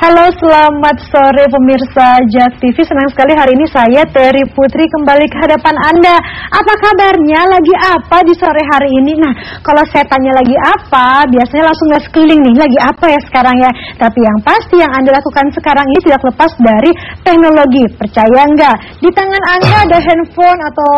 Halo, selamat sore pemirsa JAK TV. Senang sekali hari ini saya Terry Putri kembali ke hadapan Anda. Apa kabarnya? Lagi apa di sore hari ini? Nah, kalau saya tanya lagi apa, biasanya langsung nggak sekeliling nih. Lagi apa ya sekarang ya? Tapi yang pasti yang Anda lakukan sekarang ini tidak lepas dari teknologi. Percaya nggak? Di tangan Anda ada handphone atau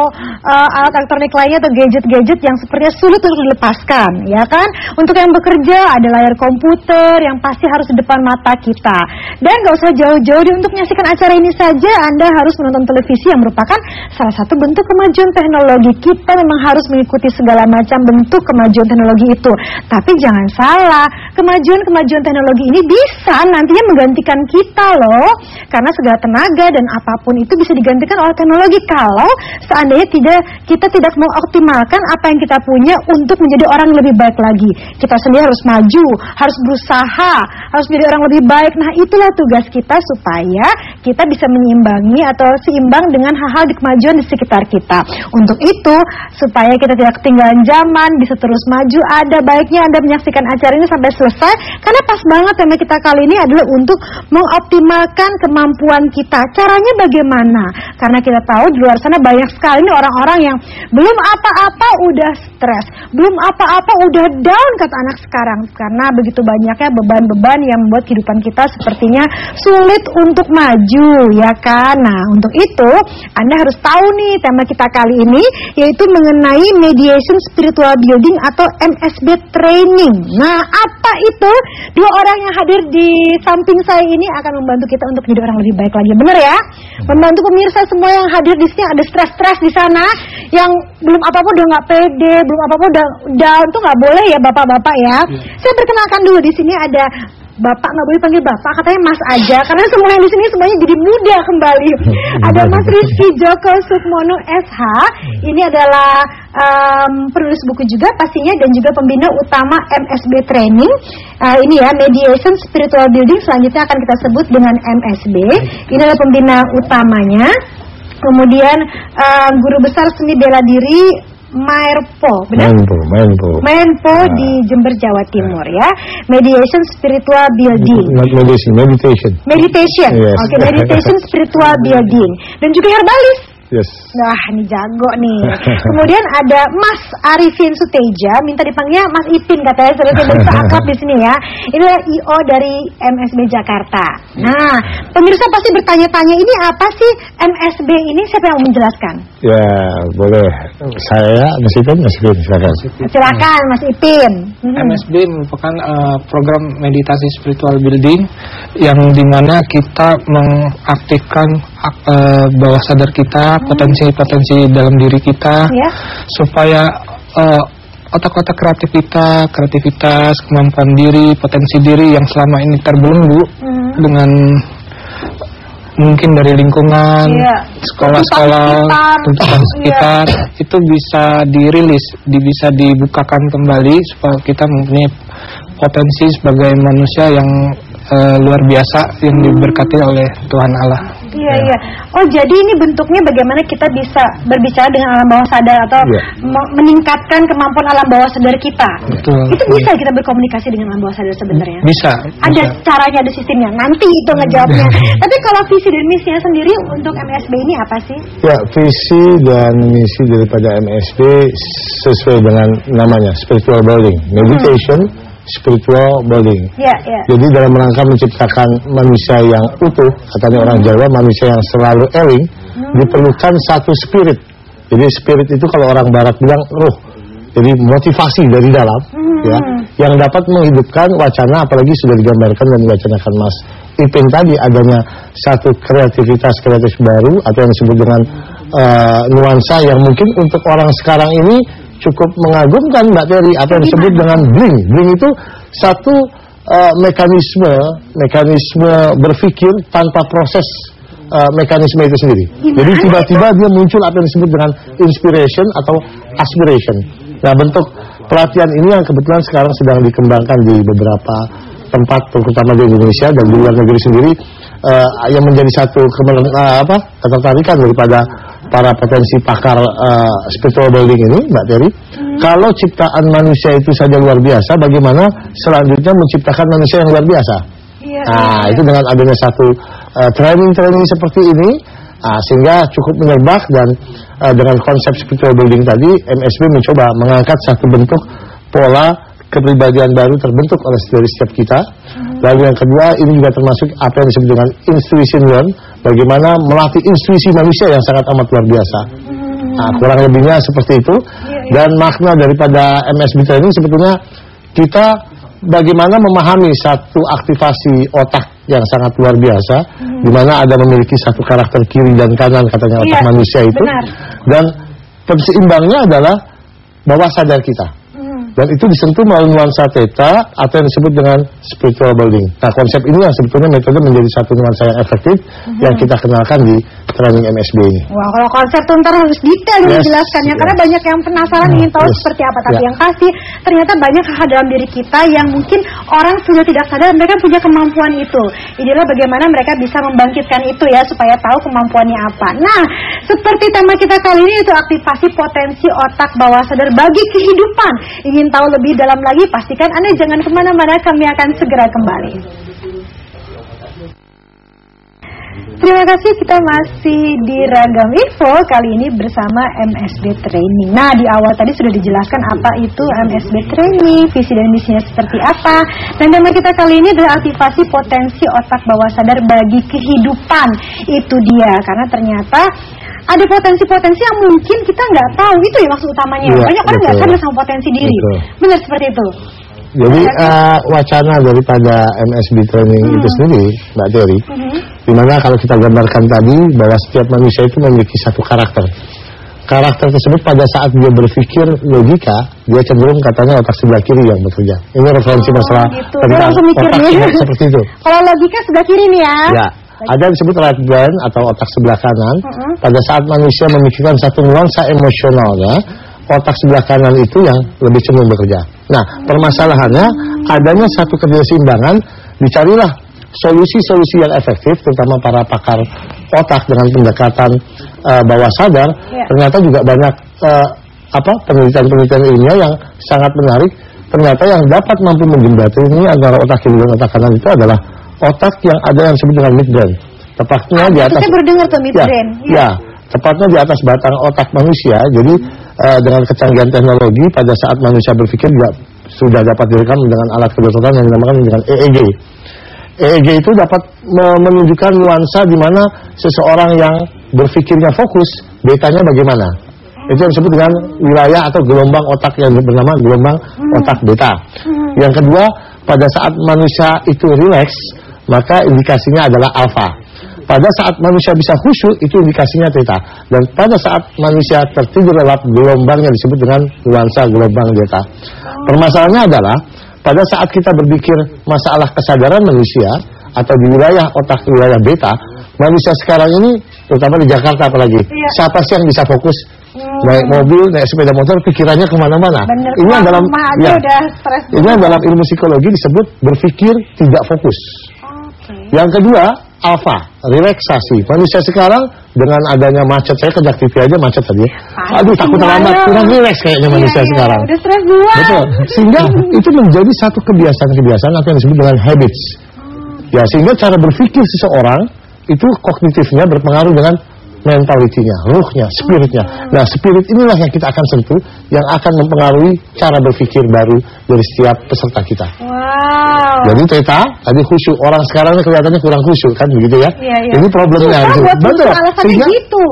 alat elektronik lainnya atau gadget-gadget yang sepertinya sulit untuk dilepaskan, ya kan? Untuk yang bekerja ada layar komputer yang pasti harus di depan mata kita. Dan gak usah jauh-jauh untuk menyaksikan acara ini saja, Anda harus menonton televisi yang merupakan salah satu bentuk kemajuan teknologi. Kita memang harus mengikuti segala macam bentuk kemajuan teknologi itu. Tapi jangan salah, kemajuan teknologi ini bisa nantinya menggantikan kita loh. Karena segala tenaga dan apapun itu bisa digantikan oleh teknologi kalau seandainya kita tidak mengoptimalkan apa yang kita punya untuk menjadi orang lebih baik lagi. Kita sendiri harus maju, harus berusaha, harus menjadi orang lebih baik. Nah, itulah tugas kita supaya kita bisa menyeimbangi atau seimbang dengan hal-hal di kemajuan di sekitar kita. Untuk itu, supaya kita tidak ketinggalan zaman, bisa terus maju, ada baiknya Anda menyaksikan acara ini sampai selesai. Karena pas banget tema kita kali ini adalah untuk mengoptimalkan kemampuan kita. Caranya bagaimana? Karena kita tahu di luar sana banyak sekali nih orang-orang yang belum apa-apa udah stres, belum apa-apa udah down kata anak sekarang. Karena begitu banyaknya beban-beban yang membuat kehidupan kita sepertinya sulit untuk maju, ya kan? Nah, untuk itu Anda harus tahu nih tema kita kali ini, yaitu mengenai Mediation Spiritual Building atau MSB Training. Nah, apa itu? Dua orang yang hadir di samping saya ini akan membantu kita untuk menjadi orang lebih baik lagi, bener ya? Membantu pemirsa semua yang hadir di sini, ada stres-stres di sana, yang belum apa-apa udah nggak pede, belum apa-apa udah down, tuh nggak boleh ya bapak-bapak ya. Saya perkenalkan dulu, di sini ada Bapak, nggak boleh panggil Bapak, katanya Mas aja, karena semua yang di sini semuanya jadi muda kembali. Ada Mas Rizky Joko Sukmono SH, ini adalah penulis buku juga pastinya dan juga pembina utama MSB Training. Ini ya, Mediation Spiritual Building, selanjutnya akan kita sebut dengan MSB. Ini adalah pembina utamanya. Kemudian guru besar seni bela diri Menpo, benar? Menpo di Jember, Jawa Timur ya. Mediation Spiritual Building. Meditation. Yes. Oke, Meditation Spiritual Building. Dan juga herbalis. Yes. Nah, ini jago nih. Kemudian ada Mas Arifin Suteja, minta dipanggilnya Mas Ipin katanya, sudah bisa akrab di sini ya. Ini adalah IO dari MSB Jakarta. Nah, pemirsa pasti bertanya-tanya, ini apa sih MSB ini? Siapa yang menjelaskan? Ya, boleh. Saya Mas Ipin, silakan. Silakan Mas Ipin. MSB merupakan program meditasi spiritual building yang dimana kita mengaktifkan bawah sadar kita, potensi-potensi dalam diri kita, supaya otak-otak kreativitas, kemampuan diri, potensi diri yang selama ini terbelenggu dengan mungkin dari lingkungan, sekolah-sekolah, tuntutan sekitar, itu bisa dirilis, bisa dibukakan kembali supaya kita mempunyai potensi sebagai manusia yang luar biasa yang diberkati oleh Tuhan Allah. Iya. Oh, jadi ini bentuknya bagaimana kita bisa berbicara dengan alam bawah sadar atau meningkatkan kemampuan alam bawah sadar kita. Betul. Itu bisa kita berkomunikasi dengan alam bawah sadar sebenarnya. Bisa. Ada caranya, ada sistemnya. Nanti itu ngejawabnya. Tapi kalau visi dan misinya sendiri untuk MSB ini apa sih? Ya, visi dan misi daripada MSB sesuai dengan namanya, spiritual building, meditation. Spiritual building. Jadi dalam rangka menciptakan manusia yang utuh, katanya orang Jawa, manusia yang selalu eling, diperlukan satu spirit. Jadi spirit itu kalau orang Barat bilang ruh. Jadi motivasi dari dalam, ya, yang dapat menghidupkan wacana, apalagi sudah digambarkan dan diwacanakan Mas Ipin tadi, adanya satu kreatif baru atau yang disebut dengan nuansa yang mungkin untuk orang sekarang ini cukup mengagumkan, Mbak Terry, apa yang disebut dengan bling. Bling itu satu mekanisme berpikir tanpa proses mekanisme itu sendiri. Jadi tiba-tiba dia muncul apa yang disebut dengan inspiration atau aspiration. Nah, bentuk pelatihan ini yang kebetulan sekarang sedang dikembangkan di beberapa tempat, terutama di Indonesia dan di luar negeri sendiri, yang menjadi satu ketertarikan daripada para potensi pakar spiritual building ini, Mbak Terry. Kalau ciptaan manusia itu saja luar biasa, bagaimana selanjutnya menciptakan manusia yang luar biasa? Nah, itu dengan adanya satu training seperti ini, sehingga cukup menyerbat dan dengan konsep spiritual building tadi, MSB mencoba mengangkat satu bentuk pola kepribadian baru terbentuk dari setiap kita. Lalu yang kedua, ini juga termasuk apa yang disebut dengan intuition learn, bagaimana melatih intuisi manusia yang sangat amat luar biasa. Nah, kurang lebihnya seperti itu. Dan makna daripada MSB training sebetulnya kita bagaimana memahami satu aktivasi otak yang sangat luar biasa, di mana ada memiliki satu karakter kiri dan kanan katanya otak manusia itu. Benar. Dan seimbangnya adalah bawah sadar kita. Dan itu disentuh melalui nuansa theta atau yang disebut dengan spiritual building. Nah, konsep ini yang sebetulnya metode menjadi satu nuansa yang efektif yang kita kenalkan di training MSB ini. Wah, kalau konsep itu ntar harus detail dijelaskannya, karena banyak yang penasaran ingin tahu seperti apa. Tapi yang pasti ternyata banyak hal dalam diri kita yang mungkin orang sudah tidak sadar mereka punya kemampuan itu. Inilah bagaimana mereka bisa membangkitkan itu ya, supaya tahu kemampuannya apa. Nah, seperti tema kita kali ini itu aktivasi potensi otak bawah sadar bagi kehidupan. Ingin tahu lebih dalam lagi, pastikan Anda jangan kemana-mana, kami akan segera kembali. Terima kasih, kita masih di Ragam Info kali ini bersama MSB Training. Nah, di awal tadi sudah dijelaskan apa itu MSB Training, visi dan misinya seperti apa. Dan tema kita kali ini adalah aktivasi potensi otak bawah sadar bagi kehidupan. Itu dia, karena ternyata ada potensi-potensi yang mungkin kita nggak tahu, itu ya maksud utamanya. Banyak orang nggak sadar sama potensi diri. Benar seperti itu. Jadi wacana daripada MSB Training itu sendiri, Mbak Terry, dimana kalau kita gambarkan tadi bahwa setiap manusia itu memiliki satu karakter. Karakter tersebut pada saat dia berpikir logika, dia cenderung katanya otak sebelah kiri yang bekerja. Ini referensi masalah tentang otak seperti itu. Kalau logika sebelah kiri nih ya. Ya. Ada yang disebut right brain atau otak sebelah kanan. Pada saat manusia memikirkan satu nuansa emosionalnya, otak sebelah kanan itu yang lebih cenderung bekerja. Nah, permasalahannya adanya satu keseimbangan, dicarilah solusi-solusi yang efektif, terutama para pakar otak dengan pendekatan bawah sadar. Ternyata juga banyak penelitian-penelitian ilmiah yang sangat menarik. Ternyata yang dapat mampu menjembatani antara otak kiri dan otak kanan itu adalah otak yang ada yang disebut dengan midbrain. Tepatnya di atas. Saya baru dengar tuh midbrain. Ya, tepatnya di atas batang otak manusia. Jadi dengan kecanggihan teknologi pada saat manusia berpikir juga sudah dapat direkam dengan alat kedokteran yang dinamakan dengan EEG. EEG itu dapat menunjukkan nuansa di mana seseorang yang berpikirnya fokus, betanya bagaimana. Itu yang disebut dengan wilayah atau gelombang otak yang bernama gelombang otak beta. Yang kedua, pada saat manusia itu rileks, maka indikasinya adalah alfa. Pada saat manusia bisa khusyuk, itu indikasinya theta. Dan pada saat manusia tertidur lelap, gelombangnya disebut dengan nuansa gelombang delta. Permasalahannya adalah pada saat kita berpikir masalah kesadaran manusia atau di wilayah otak wilayah beta, manusia sekarang ini, terutama di Jakarta apalagi, siapa sih yang bisa fokus naik mobil, naik sepeda motor, pikirannya kemana-mana? Ini dalam ilmu psikologi disebut berpikir tidak fokus. Yang kedua, alfa, relaksasi. Manusia sekarang dengan adanya macet, saya kerja TV aja macet tadi. Aduh, takut terlambat, kurang rileks kayaknya manusia sekarang. Udah stres dua. Betul. Sehingga itu menjadi satu kebiasaan-kebiasaan atau yang disebut dengan habits. Ya, sehingga cara berpikir seseorang itu kognitifnya berpengaruh dengan mentalitinya, ruhnya, spiritnya. Nah, spirit inilah yang kita akan sentuh, yang akan mempengaruhi cara berpikir baru dari setiap peserta kita. Wow. Jadi theta, tadi khusyuk. Orang sekarang kelihatannya kurang khusyuk, kan begitu ya? Ini problemnya. Betul. Sehingga gitu.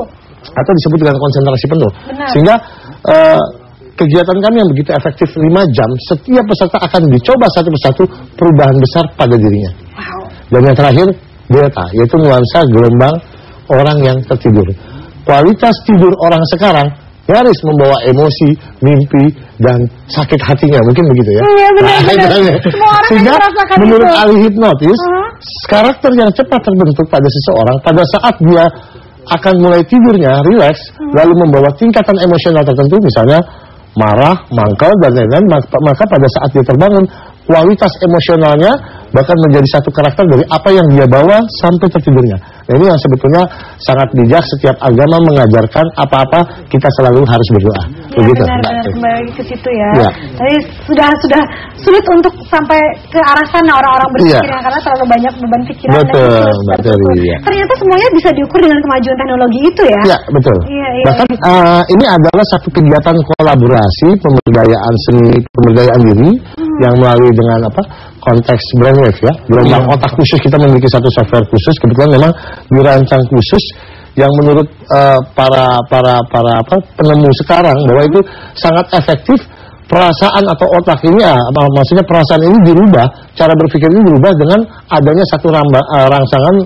Atau disebut dengan konsentrasi penuh. Benar. Sehingga kegiatan kami yang begitu efektif 5 jam, setiap peserta akan dicoba satu persatu perubahan besar pada dirinya. Wow. Dan yang terakhir, delta, yaitu nuansa gelombang orang yang tertidur. Kualitas tidur orang sekarang nyaris membawa emosi, mimpi, dan sakit hatinya, mungkin begitu ya. Iya, benar. Sehingga menurut ahli hipnotis, karakter yang cepat terbentuk pada seseorang pada saat dia akan mulai tidurnya rileks, lalu membawa tingkatan emosional tertentu, misalnya marah, mangkal, dan lain-lain, maka pada saat dia terbangun, kualitas emosionalnya bahkan menjadi satu karakter dari apa yang dia bawa sampai tertidurnya. Nah, ini yang sebetulnya sangat bijak. Setiap agama mengajarkan apa-apa kita selalu harus berdoa. Ya, begitu. Benar, kembali ke situ ya. Tapi sudah sulit untuk sampai ke arah sana orang-orang berpikir karena terlalu banyak beban pikiran. Betul, Mbak Teri. Ternyata semuanya bisa diukur dengan kemajuan teknologi itu ya. Iya, betul. Bahkan ini adalah satu kegiatan kolaborasi pemberdayaan seni, pemberdayaan diri yang melalui dengan konteks brainwave ya, gelombang otak khusus. Kita memiliki satu software khusus, kebetulan memang dirancang khusus yang menurut para penemu sekarang bahwa itu sangat efektif. Perasaan atau otak ini maksudnya perasaan ini dirubah, cara berpikir ini dirubah dengan adanya satu rangsangan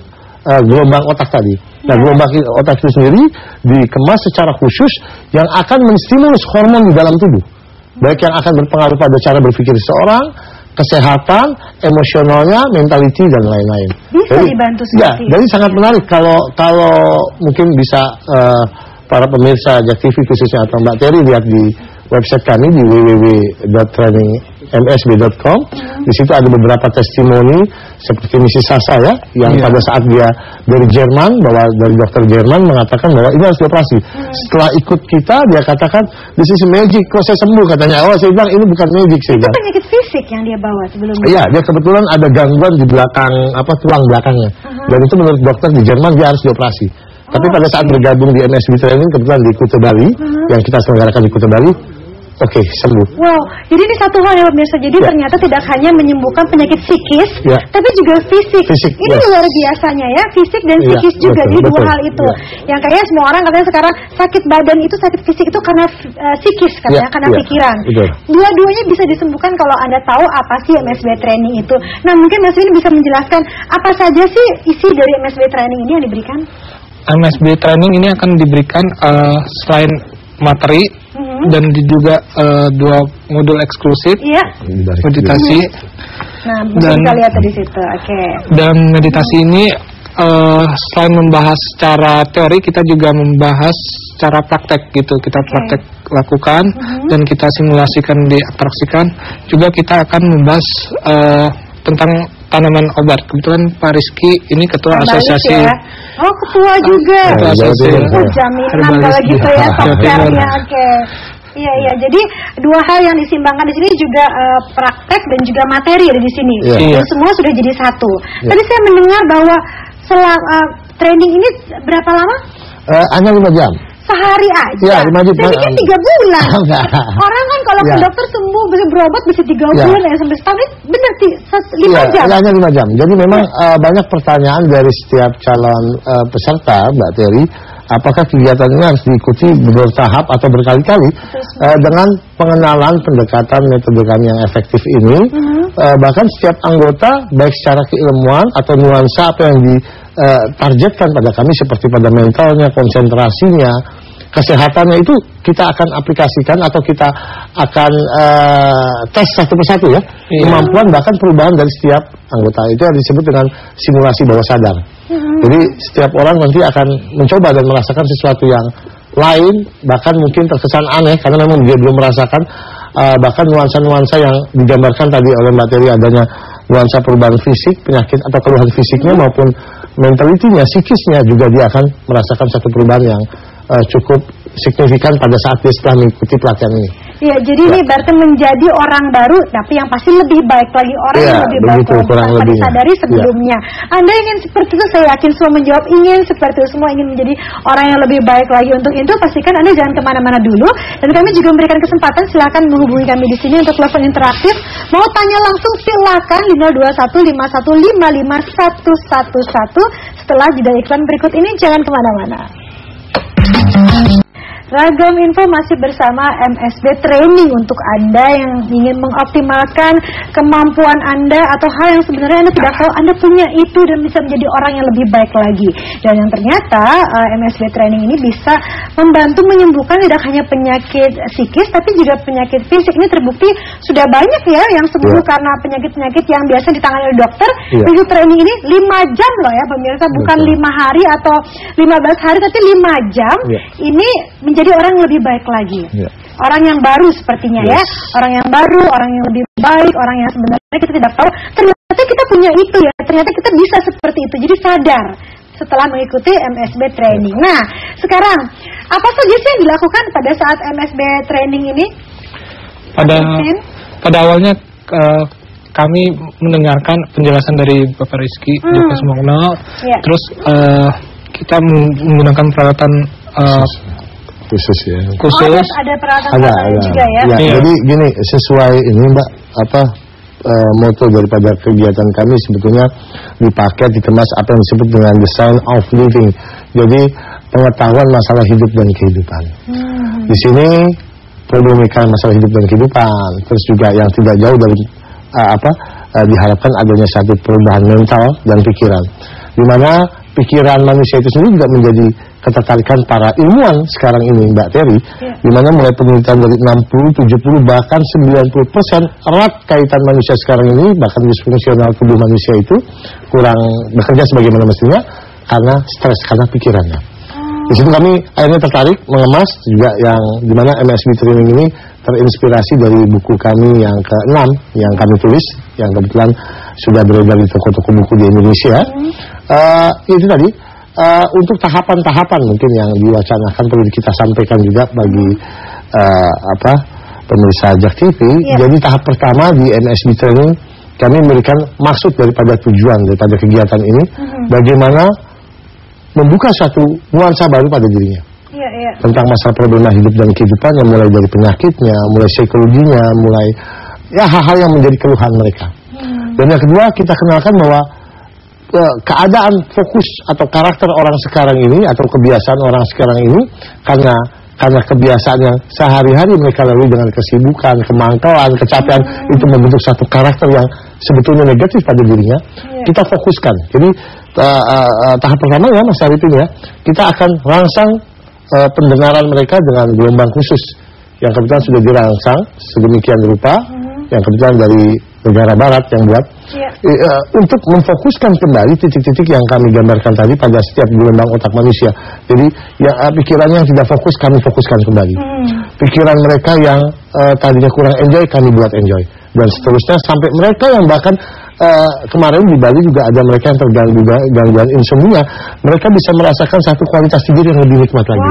gelombang otak tadi. Nah, gelombang otak itu sendiri dikemas secara khusus yang akan menstimulus hormon di dalam tubuh, baik yang akan berpengaruh pada cara berpikir seseorang, kesehatan, emosionalnya, mentality dan lain-lain. Bisa dibantu seperti jadi sangat menarik kalau mungkin bisa para pemirsa Jak TV khususnya atau Mbak Teri lihat di website kami di www.trainingmsb.com. Di situ ada beberapa testimoni seperti Mrs. Sasa ya, yang pada saat dia dari Jerman, dari dokter Jerman mengatakan bahwa ini harus dioperasi. Setelah ikut kita, dia katakan this is magic, kok saya sembuh katanya. Oh, saya bilang ini bukan magic, saya bilang. Itu penyakit fisik yang dia bawa sebelumnya. Iya, dia kebetulan ada gangguan di belakang tulang belakangnya. Dan itu menurut dokter di Jerman dia harus dioperasi. Tapi pada saat bergabung di MSB Training kebetulan di Kuta Bali, yang kita selenggarakan di Kuta Bali, oke, sembuh. Wow, jadi ini satu hal ya pemirsa. Jadi ternyata tidak hanya menyembuhkan penyakit psikis, tapi juga fisik. Ini luar biasanya ya, fisik dan psikis juga. Jadi dua hal itu. Yang kayaknya semua orang katanya sekarang sakit badan itu, sakit fisik itu karena psikis katanya, karena pikiran. Dua-duanya bisa disembuhkan kalau Anda tahu apa sih MSB Training itu. Nah, mungkin Mas Win bisa menjelaskan apa saja sih isi dari MSB Training ini yang diberikan? MSB Training ini akan diberikan selain materi dan juga 2 modul eksklusif meditasi. Nah, bisa kita lihat di situ. Dan meditasi ini selain membahas secara teori, kita juga membahas secara praktek gitu. Kita praktek lakukan dan kita simulasikan, diatraksikan. Juga kita akan membahas tentang tanaman obat. Kebetulan Pak Rizky ini ketua asosiasi. Oh, ketua juga. Ketua asosiasi. Jaminan kalau gitu ya, softwarenya. Iya. Jadi dua hal yang disimbangkan di sini juga praktek dan juga materi ada di sini. Dan semua sudah jadi satu. Tadi saya mendengar bahwa selama training ini berapa lama? Hanya 5 jam. Sehari aja. Ya, 5 jam. Jadi kan 3 bulan. Orang kan kalau ke dokter sembuh bisa berobat bisa 3 bulan ya sampai setahun. Benar 5 jam. Hanya 5 jam. Jadi memang banyak pertanyaan dari setiap calon peserta, Mbak Teri. Apakah kegiatan ini harus diikuti bertahap atau berkali-kali? Dengan pengenalan pendekatan metode kami yang efektif ini, bahkan setiap anggota baik secara keilmuan atau nuansa apa yang ditargetkan pada kami seperti pada mentalnya, konsentrasinya, kesehatannya itu kita akan aplikasikan atau kita akan tes satu persatu ya, kemampuan bahkan perubahan dari setiap anggota. Itu yang disebut dengan simulasi bawah sadar. Jadi setiap orang nanti akan mencoba dan merasakan sesuatu yang lain, bahkan mungkin terkesan aneh karena memang dia belum merasakan bahkan nuansa-nuansa yang digambarkan tadi oleh Mbak Teri, adanya nuansa perubahan fisik, penyakit atau keluhan fisiknya maupun mentalitinya, psikisnya juga dia akan merasakan satu perubahan yang cukup signifikan pada saat dia setelah mengikuti pelatihan ini. Iya, jadi ini berarti menjadi orang baru, tapi yang pasti lebih baik lagi, orang yang lebih baik tanpa disadari sebelumnya. Anda ingin seperti itu, saya yakin semua menjawab ingin seperti itu, semua ingin menjadi orang yang lebih baik lagi. Untuk itu pastikan Anda jangan kemana-mana dulu, dan kami juga memberikan kesempatan, silakan menghubungi kami di sini untuk telepon interaktif. Mau tanya langsung silakan di 0215155111. Setelah jeda iklan berikut ini jangan kemana-mana. Ragam info masih bersama MSB Training untuk Anda yang ingin mengoptimalkan kemampuan Anda atau hal yang sebenarnya Anda tidak tahu Anda punya itu dan bisa menjadi orang yang lebih baik lagi. Dan yang ternyata MSB Training ini bisa membantu menyembuhkan tidak hanya penyakit psikis tapi juga penyakit fisik. Ini terbukti sudah banyak ya yang sembuh karena penyakit-penyakit yang biasa ditangani oleh dokter. MSB Training ini 5 jam loh ya pemirsa, bukan 5 hari atau 15 hari tapi 5 jam. Ini menjadi orang yang lebih baik lagi. Orang yang baru sepertinya ya. Orang yang baru, orang yang lebih baik, orang yang sebenarnya kita tidak tahu ternyata ternyata kita punya itu ya, ternyata kita bisa seperti itu. Jadi sadar setelah mengikuti MSB training. Nah, sekarang apa saja sih yang dilakukan pada saat MSB training ini? Pada awalnya kami mendengarkan penjelasan dari Bapak Rizky Joko Sumogno. Terus kita menggunakan peralatan khusus ya. Ada peralatan juga ya. Jadi gini, sesuai ini Mbak, moto daripada kegiatan kami sebetulnya dipakai, dikemas apa yang disebut dengan the science of living. Jadi pengetahuan masalah hidup dan kehidupan. Di sini problematika masalah hidup dan kehidupan, terus juga yang tidak jauh dari diharapkan adanya satu perubahan mental dan pikiran, di mana pikiran manusia itu sendiri juga menjadi ketertarikan para ilmuwan sekarang ini, Mbak Terry, di mana mulai penelitian dari 60, 70 bahkan 90% erat kaitan manusia sekarang ini, bahkan disfungsional tubuh manusia itu kurang bekerja sebagaimana mestinya karena stres, karena pikirannya. Di situ kami akhirnya tertarik mengemas juga, yang dimana MSB training ini terinspirasi dari buku kami yang ke-6 yang kami tulis, yang kebetulan sudah beredar di toko-toko buku di Indonesia. Itu tadi untuk tahapan-tahapan mungkin yang diwacanakan perlu kita sampaikan juga bagi pemirsa JAK TV. Jadi tahap pertama di MSB training kami memberikan maksud daripada tujuan daripada kegiatan ini, bagaimana membuka suatu nuansa baru pada dirinya tentang masalah problema hidup dan kehidupannya, mulai dari penyakitnya, mulai psikologinya, mulai hal-hal yang menjadi keluhan mereka. Dan yang kedua, kita kenalkan bahwa keadaan fokus atau karakter orang sekarang ini atau kebiasaan orang sekarang ini karena kebiasaan yang sehari-hari mereka lalui dengan kesibukan, kemangkalan, kecapean, itu membentuk satu karakter yang sebetulnya negatif pada dirinya. Kita fokuskan. Jadi tahap pertama ya Mas Arifin ya, kita akan rangsang pendengaran mereka dengan gelombang khusus yang kebetulan sudah dirangsang sedemikian rupa, yang kebetulan dari negara barat yang buat untuk memfokuskan kembali titik-titik yang kami gambarkan tadi pada setiap gelombang otak manusia. Jadi pikirannya yang tidak fokus kami fokuskan kembali. Pikiran mereka yang tadinya kurang enjoy kami buat enjoy, dan seterusnya sampai mereka yang bahkan kemarin di Bali juga ada mereka yang terganggu gangguan insomnia, mereka bisa merasakan satu kualitas tidur yang lebih nikmat lagi.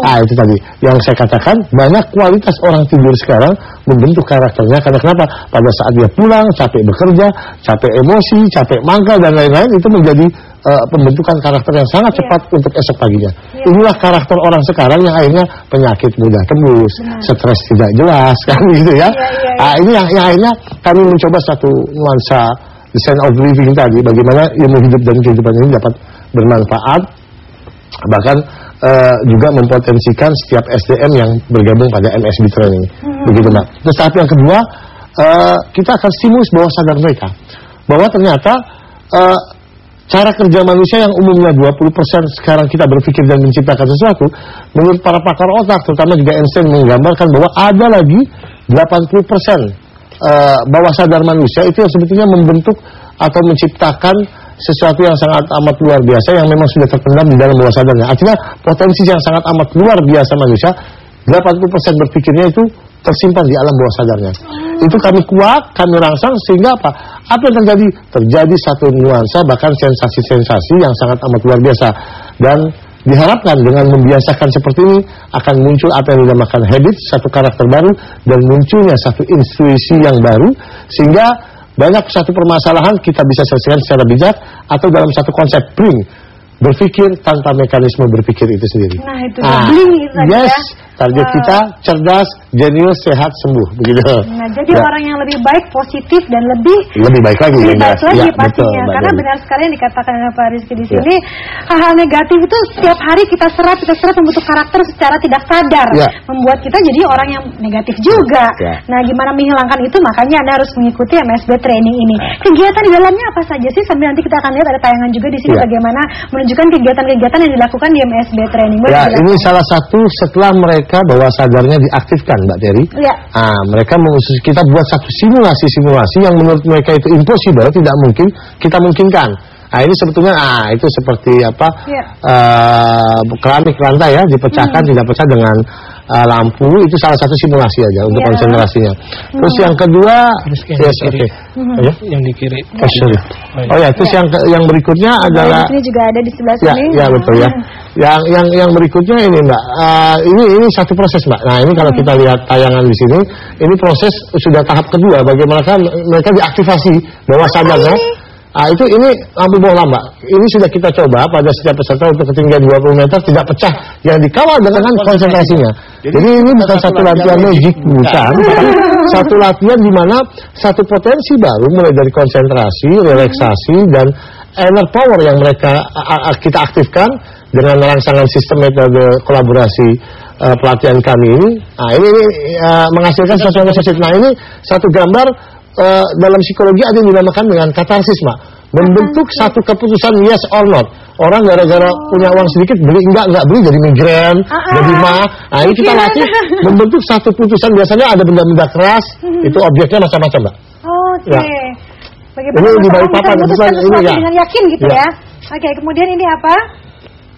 Itu tadi yang saya katakan, banyak kualitas orang tidur sekarang membentuk karakternya. Karena kenapa? Pada saat dia pulang capek bekerja, capek emosi, capek mangkal dan lain-lain, itu menjadi pembentukan karakter yang sangat cepat untuk esok paginya. Inilah karakter orang sekarang yang akhirnya penyakit mudah tembus, stres tidak jelas kan gitu ya. Ini yang akhirnya kami mencoba satu nuansa design of living tadi, bagaimana ilmu hidup dan kehidupan ini dapat bermanfaat, bahkan juga mempotensikan setiap SDM yang bergabung pada MSB training. Begitu Mbak. Terus tahap yang kedua, kita akan stimulus bawah sadar mereka bahwa ternyata cara kerja manusia yang umumnya 20% sekarang kita berpikir dan menciptakan sesuatu, menurut para pakar otak, terutama juga Einstein menggambarkan bahwa ada lagi 80% bawah sadar manusia itu yang sebetulnya membentuk atau menciptakan sesuatu yang sangat amat luar biasa yang memang sudah terpendam di dalam bawah sadarnya. Artinya potensi yang sangat amat luar biasa manusia, 80% berpikirnya itu tersimpan di alam bawah sadarnya. Itu kami kuat, kami rangsang, sehingga apa? Apa yang terjadi? Terjadi satu nuansa, bahkan sensasi-sensasi yang sangat amat luar biasa. Dan diharapkan dengan membiasakan seperti ini akan muncul apa yang dinamakan habit, satu karakter baru, dan munculnya satu intuisi yang baru, sehingga banyak satu permasalahan kita bisa selesaikan secara bijak, atau dalam satu konsep bring, berpikir tanpa mekanisme berpikir itu sendiri. Nah itu bling itu yes, target kita cerdas, jenius, sehat, sembuh, begitu. Nah jadi orang yang lebih baik, positif, dan lebih baik lagi, pastinya. Betul, karena benar sekali yang dikatakan oleh Pak Rizky di sini, hal-hal negatif itu setiap hari kita serap membentuk karakter secara tidak sadar, membuat kita jadi orang yang negatif juga. Nah gimana menghilangkan itu? Makanya Anda harus mengikuti MSB training ini. Kegiatan di dalamnya apa saja sih? Sambil nanti kita akan lihat ada tayangan juga di sini bagaimana menunjukkan kegiatan-kegiatan yang dilakukan di MSB training. Ini salah satu setelah mereka bawah sadarnya diaktifkan, Mbak Terry. Mereka kita buat satu simulasi yang menurut mereka itu impossible, tidak mungkin, kita mungkinkan. Ini sebetulnya itu seperti keramik lantai ya, dipecahkan tidak pecah dengan lampu, itu salah satu simulasi aja untuk konsentrasinya. Terus yang kedua, yang di kiri. Oh ya, terus yang berikutnya adalah ini juga ada di sebelah sini. Ya betul ya. Yang berikutnya ini Mbak, ini satu proses Mbak. Nah ini kalau kita lihat tayangan di sini, ini proses sudah tahap kedua. Bagaimana mereka diaktifasi bawah sadarnya. Ini lampu bola Mbak. Ini sudah kita coba pada setiap peserta untuk ketinggian 20 meter tidak pecah, yang dikawal dengan konsentrasinya. Jadi ini bukan satu latihan magic, bukan. Satu latihan di mana satu potensi baru mulai dari konsentrasi, relaksasi dan inner power yang kita aktifkan dengan rangsangan sistem metode kolaborasi pelatihan kami ini. Nah ini menghasilkan sesuatu yang positif. Nah ini satu gambar. Dalam psikologi ada yang dinamakan dengan katarsis Mbak, membentuk satu keputusan yes or not. Orang gara-gara punya uang sedikit beli enggak beli jadi migrain, jadi nah ini kita latih membentuk satu putusan. Biasanya ada benda-benda keras, itu objeknya macam-macam Mbak. Oke. Ini di balik papan ini ya. Dengan yakin gitu ya. Oke, kemudian ini apa?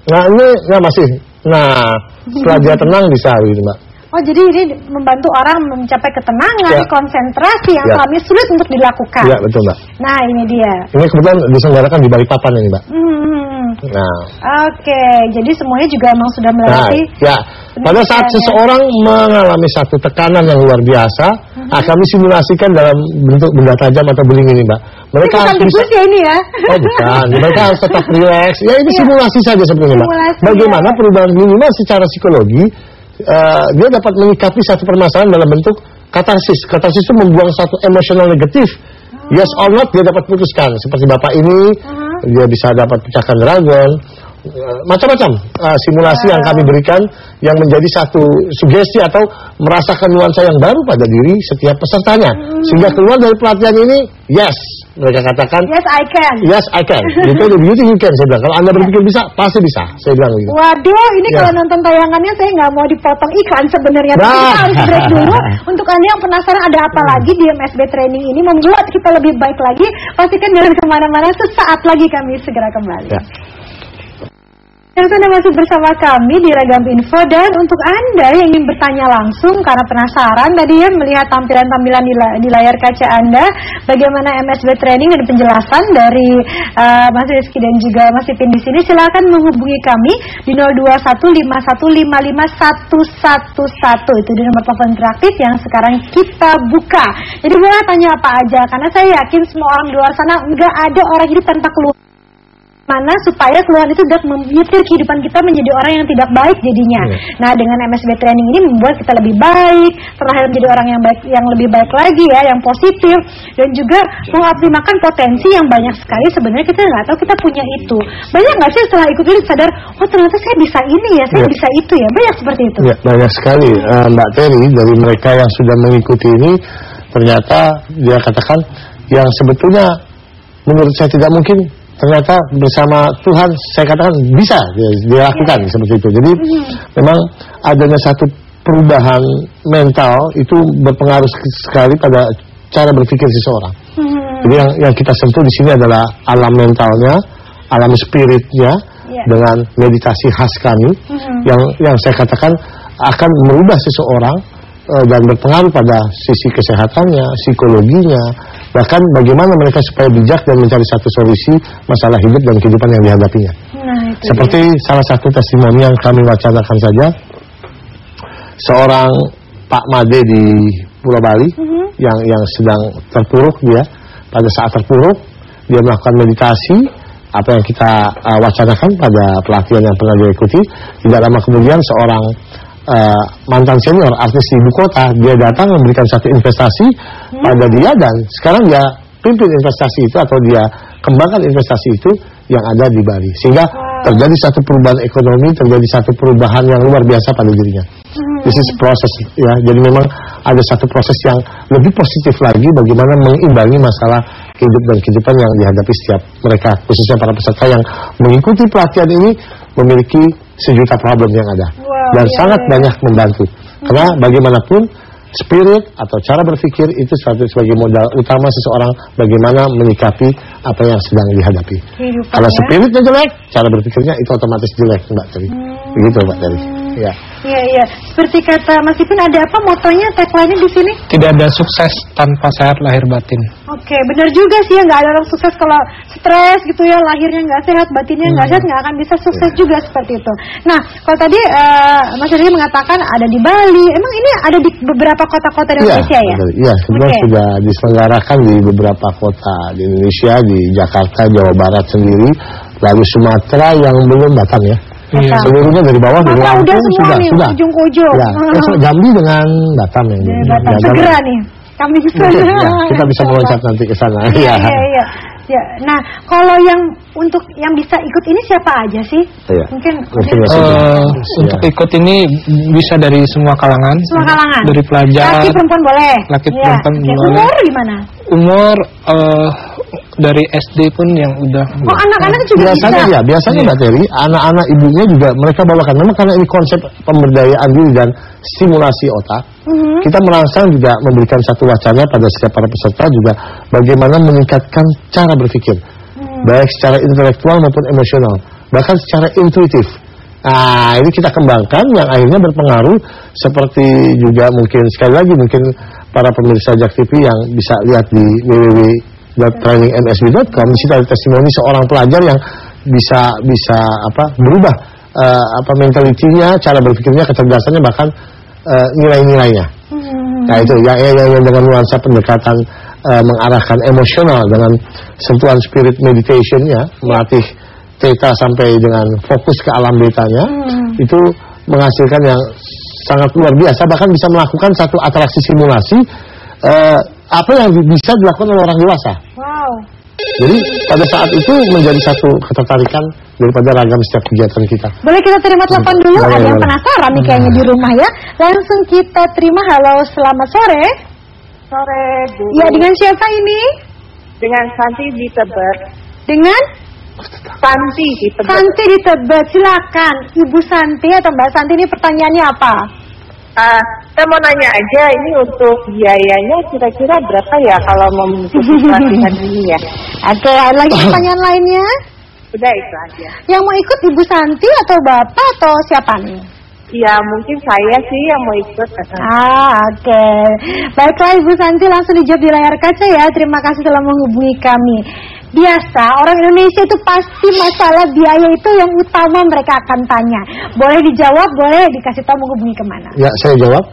Nah ini masih. Nah setelah dia tenang bisa gitu Mbak. Oh jadi ini membantu orang mencapai ketenangan, konsentrasi yang selama sulit untuk dilakukan. Iya betul Mbak. Nah ini dia. Ini kebetulan diselenggarakan di balik papan ini Mbak. Nah. Oke, jadi semuanya juga memang sudah melatih. Pada saat seseorang mengalami satu tekanan yang luar biasa, kami simulasikan dalam bentuk benda tajam atau beling ini Mbak. Mereka harus bisa. Ya ini ya? Oh bukan, mereka harus tetap rileks. Ya ini simulasi saja sebenarnya Mbak. Bagaimana perubahan minimal secara psikologi dia dapat menyikapi satu permasalahan dalam bentuk katarsis. Katarsis itu membuang satu emosional negatif. Yes or not dia dapat putuskan. Seperti Bapak ini, dia bisa dapat pecahkan dragon. Macam-macam simulasi yang kami berikan yang menjadi satu sugesti atau merasakan nuansa yang baru pada diri setiap pesertanya. Sehingga keluar dari pelatihan ini, yes, mereka katakan yes I can. Yes I can. You think you can, saya bilang. Kalau Anda berpikir bisa, pasti bisa, saya bilang gitu. Waduh, ini kalau nonton tayangannya saya nggak mau dipotong iklan sebenarnya. Kita harus break dulu. Untuk Anda yang penasaran ada apa lagi di MSB Training ini membuat kita lebih baik lagi, pastikan jangan kemana-mana. Sesaat lagi kami segera kembali. Yang sudah masih bersama kami di Ragam Info, dan untuk Anda yang ingin bertanya langsung karena penasaran tadi ya melihat tampilan-tampilan di layar kaca Anda bagaimana MSB Training dan penjelasan dari Mas Rizky dan juga Mas Ipin di sini, silakan menghubungi kami di 02151551111. Itu di nomor telepon interaktif yang sekarang kita buka. Jadi boleh tanya apa aja karena saya yakin semua orang di luar sana nggak ada orang hidup tanpa keluhan. Mana supaya keluhan itu dapat menyetir kehidupan kita menjadi orang yang tidak baik jadinya. Nah dengan MSB Training ini membuat kita lebih baik, terlahir menjadi orang yang baik, yang lebih baik lagi ya, yang positif, dan juga mengoptimalkan potensi yang banyak sekali sebenarnya kita nggak tahu kita punya itu. Banyak nggak sih setelah ikut ini sadar, oh ternyata saya bisa ini ya, saya bisa itu ya, banyak seperti itu. Ya, banyak sekali Mbak Terry, dari mereka yang sudah mengikuti ini ternyata dia katakan yang sebetulnya menurut saya tidak mungkin, ternyata bersama Tuhan saya katakan bisa dia lakukan seperti itu. Jadi memang adanya satu perubahan mental itu berpengaruh sekali pada cara berpikir seseorang. Jadi yang kita sentuh di sini adalah alam mentalnya, alam spiritnya dengan meditasi khas kami yang saya katakan akan merubah seseorang dan berpengaruh pada sisi kesehatannya, psikologinya, bahkan bagaimana mereka supaya bijak dan mencari satu solusi masalah hidup dan kehidupan yang dihadapinya. Seperti salah satu testimoni yang kami wacanakan saja, seorang Pak Made di Pulau Bali yang sedang terpuruk, dia pada saat terpuruk dia melakukan meditasi apa yang kita wacanakan pada pelatihan yang pernah dia ikuti. Tidak lama kemudian seorang mantan senior artis di ibu kota, dia datang memberikan satu investasi pada dia, dan sekarang dia pimpin investasi itu atau dia kembangkan investasi itu yang ada di Bali, sehingga terjadi satu perubahan ekonomi, terjadi satu perubahan yang luar biasa pada dirinya. This is proses ya, jadi memang ada satu proses yang lebih positif lagi bagaimana mengimbangi masalah hidup dan kehidupan yang dihadapi setiap mereka, khususnya para peserta yang mengikuti pelatihan ini memiliki sejuta problem yang ada dan sangat banyak membantu. Karena bagaimanapun spirit atau cara berpikir itu sebagai modal utama seseorang bagaimana menyikapi apa yang sedang dihadapi. Kalau spiritnya jelek, cara berpikirnya itu otomatis jelek, Mbak Teri. Begitu, Mbak Teri. Ya. Iya. Seperti kata Mas Ipin, ada apa motonya, tagline-nya di sini? Tidak ada sukses tanpa sehat lahir batin. Oke, benar juga sih ya, nggak ada orang sukses kalau stres gitu ya, lahirnya nggak sehat, batinnya nggak sehat, nggak akan bisa sukses juga seperti itu. Nah, kalau tadi Mas Eri mengatakan ada di Bali, emang ini ada di beberapa kota-kota di Indonesia ya? Iya, sebenarnya sudah diselenggarakan di beberapa kota di Indonesia, di Jakarta, Jawa Barat sendiri, lalu Sumatera yang belum Batam ya. Iya. Seluruhnya dari bawah dari Lampung sudah. Ujung ke ujung. Ya, Jambi dengan Batam yang Batam segera nih. Kami bisa. Kita bisa meloncat nanti ke sana. Iya. Ya, nah kalau yang untuk yang bisa ikut ini siapa aja sih? Iya. Mungkin untuk ikut ini bisa dari semua kalangan. Semua kalangan. Dari pelajar. Laki perempuan boleh. Laki perempuan boleh. Umur gimana? Umur dari SD pun yang udah. Oh, anak-anak juga biasanya Mbak Teri, anak-anak ibunya juga mereka bawakan. Memang karena ini konsep pemberdayaan diri dan stimulasi otak. Kita merangsang juga memberikan satu wacana pada setiap para peserta juga bagaimana meningkatkan cara berpikir, baik secara intelektual maupun emosional, bahkan secara intuitif. Nah, ini kita kembangkan yang akhirnya berpengaruh seperti juga mungkin sekali lagi mungkin para pemirsa Jak TV yang bisa lihat di www.trainingmsb.com. Di situ ada testimoni seorang pelajar yang bisa berubah mentalitinya, cara berpikirnya, kecerdasannya, bahkan nilai-nilainya. Nah, itu yang dengan nuansa pendekatan mengarahkan emosional dengan sentuhan spirit meditation-nya, melatih theta sampai dengan fokus ke alam betanya, itu menghasilkan yang sangat luar biasa, bahkan bisa melakukan satu atraksi simulasi apa yang bisa dilakukan oleh orang dewasa. Wow. Jadi pada saat itu menjadi satu ketertarikan daripada ragam setiap kegiatan kita. Boleh kita terima telepon dulu? Ada yang penasaran nih kayaknya di rumah ya. Langsung kita terima. Halo, selamat sore. Sore, Bu. Ya, dengan siapa ini? Dengan Santi di Tebet. Dengan? Santi di Tebet. Santi di Tebet, silakan. Ibu Santi atau Mbak Santi, ini pertanyaannya apa? Saya mau nanya aja, ini untuk biayanya kira-kira berapa ya kalau mau mengikuti pelatihan ini ya? Oke, ada lagi pertanyaan lainnya? Udah itu aja. Yang mau ikut Ibu Santi atau Bapak atau siapa nih? Ya mungkin saya sih yang mau ikut. Oke. Baiklah Ibu Santi, langsung dijawab di layar kaca ya. Terima kasih telah menghubungi kami. Biasa orang Indonesia itu pasti masalah biaya itu yang utama mereka akan tanya. Boleh dijawab, boleh dikasih tahu menghubungi kemana? Ya, saya jawab.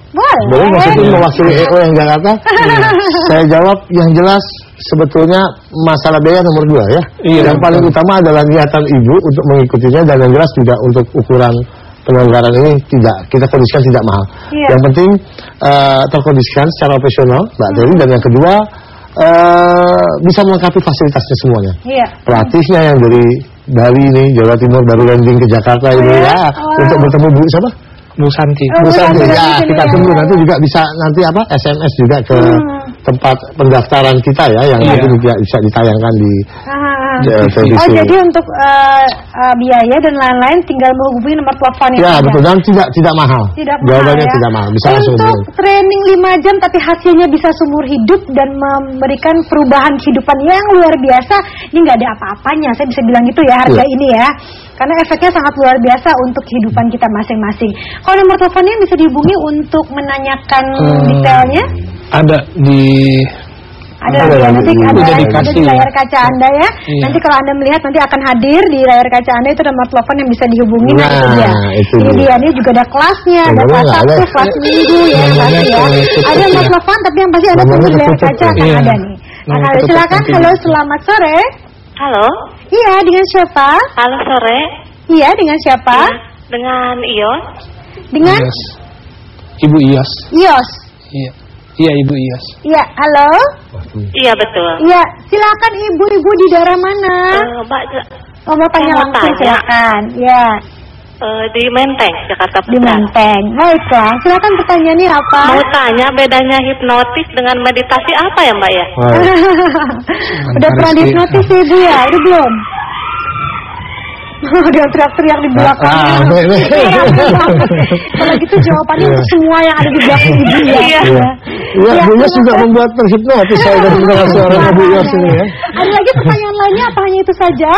Boleh maksudnya mewakili EO yang Jakarta. Saya jawab yang jelas sebetulnya masalah biaya nomor 2 ya. Yang paling utama adalah niatan ibu untuk mengikutinya, dan yang jelas juga untuk ukuran penyelenggaraan ini kita kondisikan tidak mahal. Yang penting terkondisikan secara operasional, Mbak Teri, dan yang kedua bisa melengkapi fasilitasnya semuanya. Pelatihnya yang dari ini Jawa Timur baru landing ke Jakarta ini ya, untuk bertemu Bu siapa? Bu Santi. Bu Santi ya, kita tunggu nanti juga bisa SMS juga ke tempat pendaftaran kita ya, yang nanti juga bisa ditayangkan di televisi. Oh, jadi untuk biaya dan lain-lain tinggal menghubungi nomor teleponnya. Ya, betul, dan tidak mahal. Jawabannya ya. tidak mahal, bisa langsung. Untuk training 5 jam tapi hasilnya bisa seumur hidup dan memberikan perubahan kehidupan yang luar biasa. Ini nggak ada apa-apanya, saya bisa bilang gitu ya harga ini ya. Karena efeknya sangat luar biasa untuk kehidupan kita masing-masing. Kalau nomor teleponnya bisa dihubungi untuk menanyakan detailnya? Ada di nanti ada di layar kaca Anda ya. Nanti kalau Anda melihat nanti akan hadir di layar kaca Anda itu nomor telepon yang bisa dihubungi. Ini dia. Ini juga ada kelasnya, ada kelas Sabtu, kelas Minggu ya, pasti ya. Ada nomor telepon tapi yang pasti Anda tunggu di layar kaca akan ada nih. Silakan. Halo, selamat sore. Halo. Iya, dengan siapa? Halo, sore. Iya, dengan siapa? Dengan Ios. Dengan Ibu Ios. Ios. Iya, Ibu Ios. Iya, halo? Iya, betul. Iya, silakan Ibu di daerah mana? Mbak, mau tanya langsung, silakan. Ya. Di Menteng, Jakarta Pusat. Di Menteng. Baiklah, silakan pertanyaannya apa? Mau tanya bedanya hipnotis dengan meditasi apa ya, Mbak ya? Udah pernah dihipnotis Ibu ya? Itu belum? Dia teriak-teriak di belakang. Kalau gitu jawabannya untuk semua yang ada di belakang Ibu ya. Bu Yos juga membuat terhipnotis saya dari dengar suaranya Bu Yos ini ya. Ada lagi pertanyaan lain Katanya apa hanya itu saja?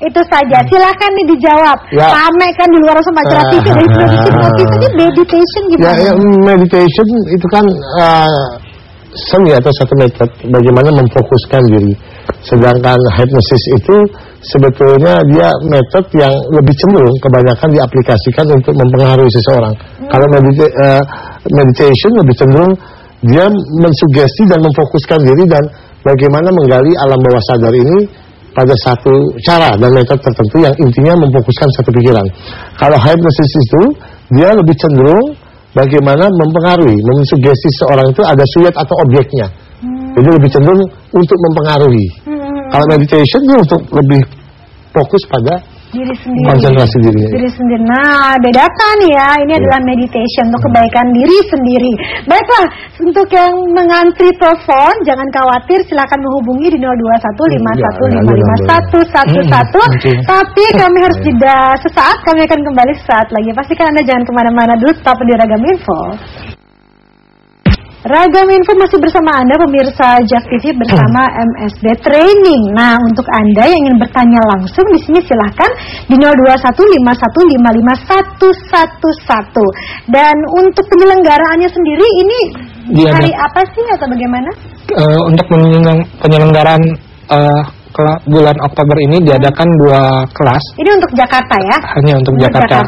Itu saja. Silakan nih dijawab. Ya. Rame kan di luar sama acara TV dari notis ini meditation gimana? Ya, meditation itu kan seni atau satu metode bagaimana memfokuskan diri. Sedangkan hypnosis itu sebetulnya dia metode yang lebih cenderung kebanyakan diaplikasikan untuk mempengaruhi seseorang. Kalau meditation lebih cenderung dia mensugesti dan memfokuskan diri dan bagaimana menggali alam bawah sadar ini pada satu cara dan metode tertentu yang intinya memfokuskan satu pikiran. Kalau hypnosis itu dia lebih cenderung bagaimana mempengaruhi, mensugesti seorang itu ada subyek atau objeknya. Jadi lebih cenderung untuk mempengaruhi. Kalau meditation dia untuk lebih fokus pada diri sendiri, konsentrasi diri. Diri sendiri. Nah, bedakan ya. Ini adalah meditation untuk kebaikan diri sendiri. Baiklah, untuk yang mengantri telepon, jangan khawatir, silakan menghubungi di 0215155111. Tapi kami harus jeda sesaat. Kami akan kembali sesaat lagi. Pastikan Anda jangan kemana-mana dulu, tetap di Ragam Info. Ragam Info masih bersama Anda pemirsa JAK TV bersama MSB Training. Nah, untuk Anda yang ingin bertanya langsung di sini silahkan di 0215155111. Dan untuk penyelenggaraannya sendiri ini hari apa sih atau bagaimana? Untuk penyelenggaraan bulan Oktober ini diadakan 2 kelas. Ini untuk Jakarta ya? Hanya untuk Jakarta.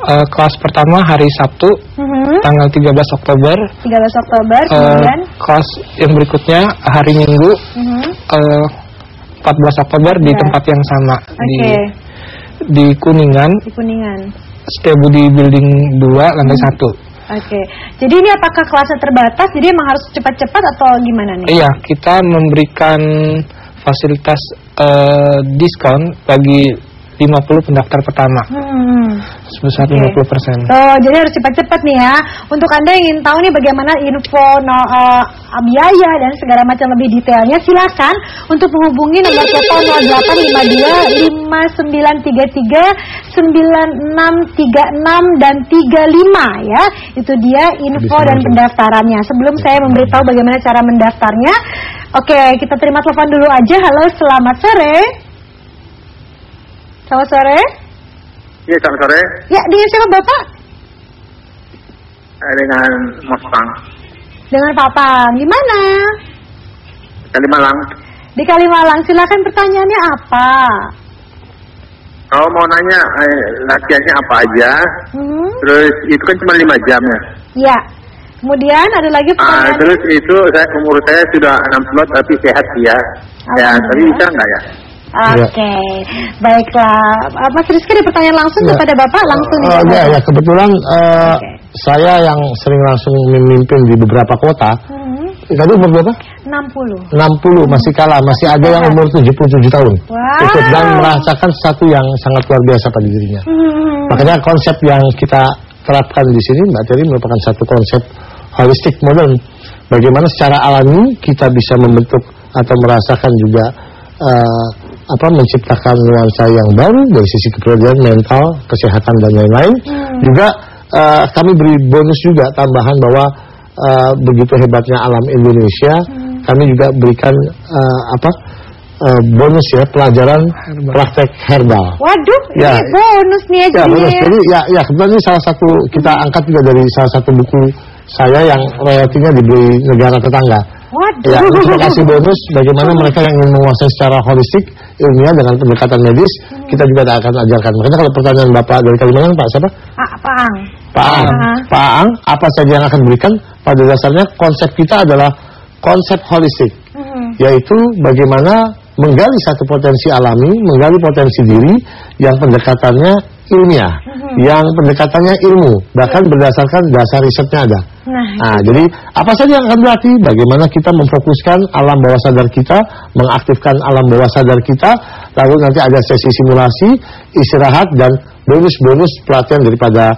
Kelas pertama hari Sabtu tanggal 13 Oktober. 13 Oktober, kemudian kelas yang berikutnya hari Minggu 14 Oktober di tempat yang sama di Kuningan. Di Kuningan. Setiabudi Building 2 lantai 1. Jadi ini apakah kelasnya terbatas? Jadi emang harus cepat-cepat atau gimana nih? Iya, kita memberikan fasilitas diskon bagi 50 pendaftar pertama sebesar 50%. Jadi harus cepat-cepat nih ya. Untuk Anda yang ingin tahu nih bagaimana info biaya dan segala macam lebih detailnya, silakan untuk menghubungi nomor telepon 0852 5933 9636 dan 35 ya. Itu dia info dan pendaftarannya. Sebelum saya memberitahu bagaimana cara mendaftarnya, kita terima telepon dulu aja. Halo, selamat sore. Selamat sore. Iya, selamat sore. Ya, dengan siapa Bapak? Dengan Mas Pang. Dengan Pak Pang. Di mana? Kalimalang. Di Kalimalang. Silakan pertanyaannya apa? Kalau mau nanya latihannya apa aja? Terus itu kan cuma 5 jam ya? Iya. Kemudian ada lagi pertanyaan. Terus itu umur saya sudah 60 tapi sehat ya. Ya, tapi bisa nggak ya? Baiklah. Mas Rizky ada pertanyaan langsung kepada Bapak langsung nih. Ya, kebetulan saya yang sering langsung memimpin di beberapa kota. Tadi umur berapa? 60 masih kalah, masih ada yang umur 77 tahun. Ikut dan merasakan sesuatu yang sangat luar biasa pada dirinya. Makanya konsep yang kita terapkan di sini, Mbak Terry, merupakan satu konsep holistik modern. Bagaimana secara alami kita bisa membentuk atau merasakan juga menciptakan nuansa yang baru dari sisi kepribadian, mental, kesehatan dan lain-lain. Juga kami beri bonus juga tambahan bahwa begitu hebatnya alam Indonesia, kami juga berikan bonus ya, pelajaran praktek herbal. Waduh, ini bonus nih aja. Bonus. Jadi kebetulan ini salah satu kita angkat juga dari salah satu buku saya yang royaltinya dibeli negara tetangga. Waduh. Ya, untuk kasih bonus bagaimana mereka yang ingin menguasai secara holistik ilmiah dengan pendekatan medis, kita juga akan ajarkan. Makanya kalau pertanyaan Bapak dari Kalimantan, Pak siapa? Pak Ang, apa saja yang akan diberikan? Pada dasarnya konsep kita adalah konsep holistik, yaitu bagaimana menggali satu potensi alami, menggali potensi diri yang pendekatannya ilmiah, yang pendekatannya ilmu, bahkan berdasarkan dasar risetnya ada. Nah, jadi apa saja yang akan berarti? Bagaimana kita memfokuskan alam bawah sadar kita, mengaktifkan alam bawah sadar kita, lalu nanti ada sesi simulasi, istirahat dan bonus-bonus pelatihan daripada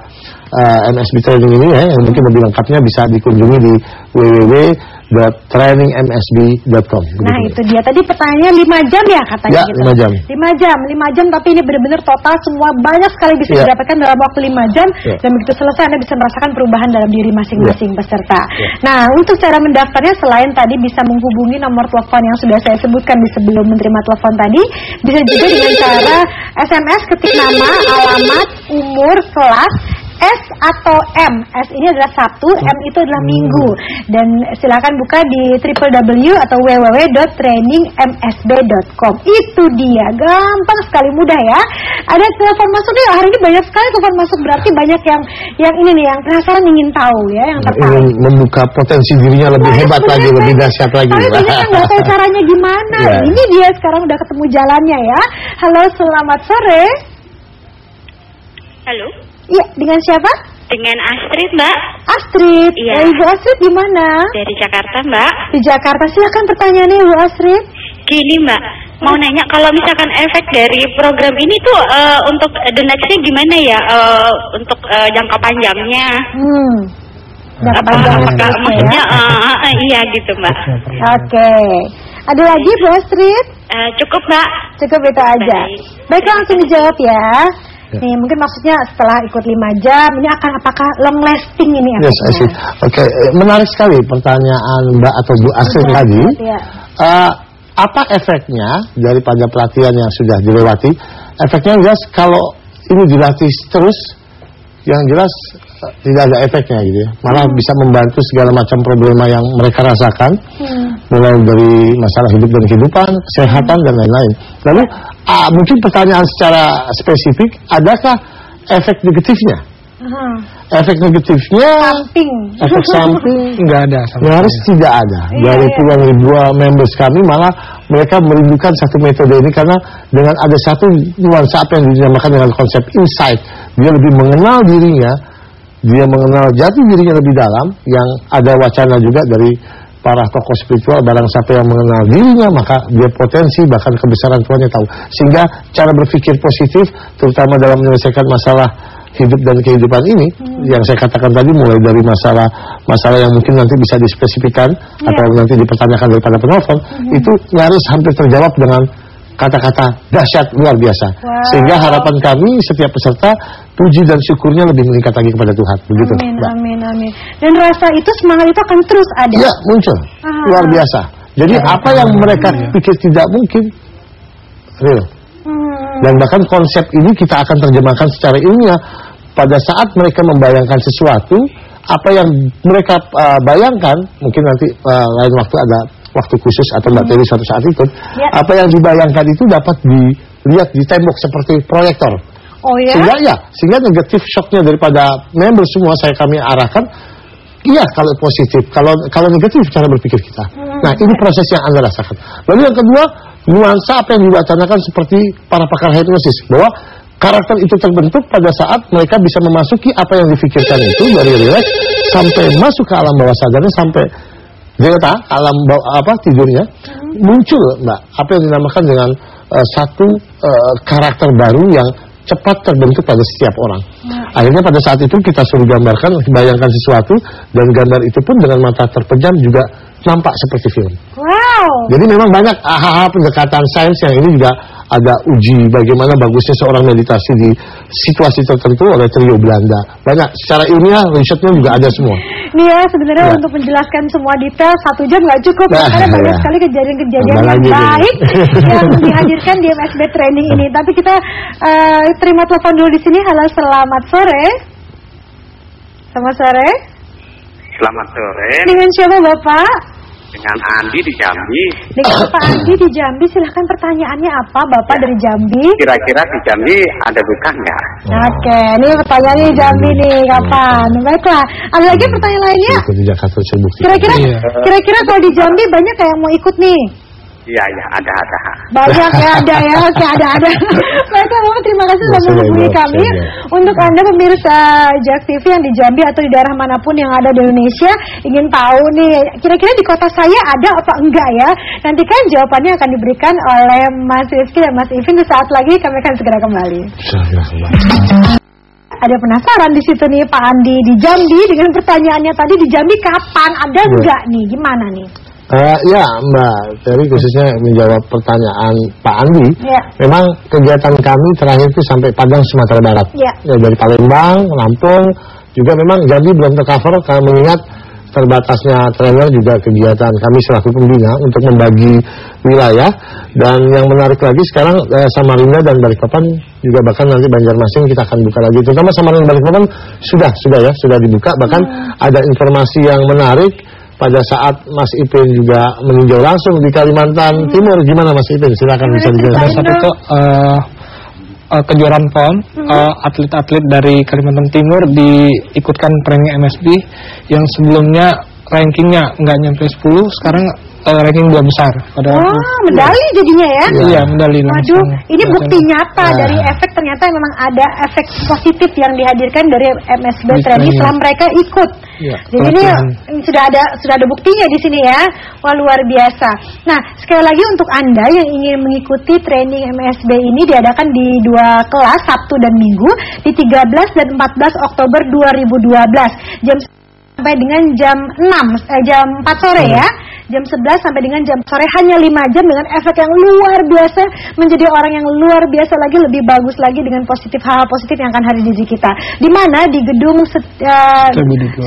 MSB Training ini ya, yang mungkin lebih lengkapnya bisa dikunjungi di www www.trainingmsb.com. Nah itu dia, tadi pertanyaannya 5 jam ya katanya ya, gitu. 5 jam, tapi ini benar-benar total semua banyak sekali bisa didapatkan dalam waktu 5 jam. Dan begitu selesai Anda bisa merasakan perubahan dalam diri masing-masing peserta. Nah untuk cara mendaftarnya, selain tadi bisa menghubungi nomor telepon yang sudah saya sebutkan di sebelum menerima telepon tadi, bisa juga dengan cara SMS, ketik nama, alamat, umur, kelas, S atau M. S ini adalah Sabtu, M itu adalah Minggu. Dan silakan buka di www atau www.trainingmsb.com. Itu dia, gampang sekali, mudah ya. Ada telepon masuk nih, hari ini banyak sekali telepon masuk, berarti banyak yang ini nih, yang penasaran ingin tahu ya, yang tertarik. Ingin membuka potensi dirinya lebih hebat lagi, lebih dahsyat lagi. Tapi banyak yang nggak tahu caranya gimana. Ini dia sekarang udah ketemu jalannya ya. Halo, selamat sore. Halo. Iya, dengan siapa? Dengan Astrid, Mbak. Astrid. Iya. Ibu Astrid di mana? Dari Jakarta, Mbak. Di Jakarta. Silakan pertanyaannya, Ibu Astrid. Gini, Mbak. Mau nanya, kalau misalkan efek dari program ini tuh untuk the next-nya gimana ya? Untuk jangka panjangnya. Jangka panjangnya. Maksudnya, iya gitu, Mbak. Oke. Ada lagi, Bu Astrid? Cukup, Mbak. Cukup itu aja. Baik, langsung dijawab ya. Nih, mungkin maksudnya setelah ikut 5 jam, ini akan apakah long lasting ini? Yes, I see. Oke, menarik sekali pertanyaan Mbak atau Bu Astrid tadi. Apa efeknya daripada pelatihan yang sudah dilewati? Efeknya jelas kalau ini dilatih terus, yang jelas tidak ada efeknya gitu ya. Malah bisa membantu segala macam problema yang mereka rasakan, mulai dari masalah hidup dan kehidupan, kesehatan dan lain-lain. Lalu mungkin pertanyaan secara spesifik, adakah efek negatifnya? Efek negatifnya, efek samping nggak ada. Nyaris tidak ada. Dari puluhan ribuan members kami, malah mereka merindukan satu metode ini karena dengan ada satu nuansa apa yang dinamakan dengan konsep insight. Dia lebih mengenal dirinya, dia mengenal jati dirinya lebih dalam, yang ada wacana juga dari para tokoh spiritual, barang siapa yang mengenal dirinya maka dia potensi bahkan kebesaran Tuhannya tahu. Sehingga cara berpikir positif terutama dalam menyelesaikan masalah hidup dan kehidupan ini yang saya katakan tadi, mulai dari masalah yang mungkin nanti bisa dispesifikan atau nanti dipertanyakan daripada penelpon, itu nyaris hampir terjawab dengan kata-kata dahsyat luar biasa. Sehingga harapan kami setiap peserta puji dan syukurnya lebih meningkat lagi kepada Tuhan. Begitu. Amin. Dan rasa itu, semangat itu akan terus ada. Ya, muncul. Luar biasa. Jadi apa yang mereka pikir tidak mungkin, real. Dan bahkan konsep ini kita akan terjemahkan secara ilmiah. Pada saat mereka membayangkan sesuatu, apa yang mereka bayangkan, mungkin nanti lain waktu ada waktu khusus atau Mbak Teri suatu saat ikut, apa yang dibayangkan itu dapat dilihat di tembok seperti proyektor. Sehingga negatif shocknya daripada member semua kami arahkan, iya kalau positif, kalau negatif cara berpikir kita. Nah ini proses yang Anda rasakan. Lalu yang kedua, nuansa apa yang diwacanakan seperti para pakar hipnosis, bahwa karakter itu terbentuk pada saat mereka bisa memasuki apa yang difikirkan itu dari relax sampai masuk ke alam bawah sadarnya, sampai delta alam bawah tidurnya, muncul Mbak apa yang dinamakan dengan satu karakter baru yang cepat terbentuk pada setiap orang. Akhirnya pada saat itu kita suruh gambarkan, bayangkan sesuatu, dan gambar itu pun dengan mata terpejam juga nampak seperti film. Jadi memang banyak hal-hal pendekatan sains yang ini juga ada uji bagaimana bagusnya seorang meditasi di situasi tertentu oleh trio Belanda. Banyak secara ilmiah, risetnya juga ada semua. Nih ya, sebenarnya untuk menjelaskan semua detail 1 jam nggak cukup, karena banyak sekali kejadian-kejadian yang baik yang dihadirkan di MSB Training ini. Tapi kita terima telepon dulu di sini. Halo, selamat sore. Selamat sore. Selamat sore. Dengan siapa Bapak? Dengan Andi di Jambi. Dengan Pak Andi di Jambi, silahkan pertanyaannya apa Bapak dari Jambi? Kira-kira di Jambi ada duka nggak? Oke, ini pertanyaannya di Jambi nih, kapan? Baiklah, ada lagi pertanyaan lainnya? Kira-kira kalau di Jambi banyak yang mau ikut nih? Iya, ada. Banyak ya, ada ya. Oke, ada. Baiklah, Bapak, terima kasih sudah menghubungi kami. Untuk Anda pemirsa JAK TV yang di Jambi atau di daerah manapun yang ada di Indonesia, ingin tahu nih, kira-kira di kota saya ada apa enggak ya? Nantikan jawabannya akan diberikan oleh Mas Rizky dan Mas Ivin. Sesaat lagi kami akan segera kembali. ada penasaran di situ nih Pak Andi di Jambi dengan pertanyaannya tadi, di Jambi kapan? Ada enggak nih? Gimana nih? Ya Mbak Terry, khususnya menjawab pertanyaan Pak Andi. Memang kegiatan kami terakhir itu sampai Padang, Sumatera Barat. Ya, dari Palembang, Lampung, juga memang Jambi belum tercover karena mengingat terbatasnya trainer, juga kegiatan kami selaku pembina untuk membagi wilayah. Dan yang menarik lagi sekarang Samarinda dan Balikpapan juga, bahkan nanti Banjarmasin kita akan buka lagi. Terutama Samarinda dan Balikpapan sudah dibuka. Bahkan ada informasi yang menarik pada saat Mas Ipin juga meninjau langsung di Kalimantan Timur. Gimana Mas Ipin? Silakan bisa dijelaskan. Saat itu kejuaraan PON, atlet-atlet dari Kalimantan Timur diikutkan training MSB yang sebelumnya rankingnya nggak nyampe 10, sekarang ranking 2 besar. Medali jadinya ya? Iya, medali langsung. Waduh, ini bukti nyata dari efek, ternyata memang ada efek positif yang dihadirkan dari MSB Training setelah mereka ikut. Jadi ini sudah ada buktinya di sini ya. Wah, luar biasa. Nah, sekali lagi untuk Anda yang ingin mengikuti training MSB ini diadakan di 2 kelas, Sabtu dan Minggu, di 13 dan 14 Oktober 2012. Jam sampai dengan jam 4 sore ya. Jam 11 sampai dengan jam sore, hanya 5 jam dengan efek yang luar biasa, menjadi orang yang luar biasa lagi, lebih bagus lagi dengan hal positif yang akan hadir di kita. Di mana? Di gedung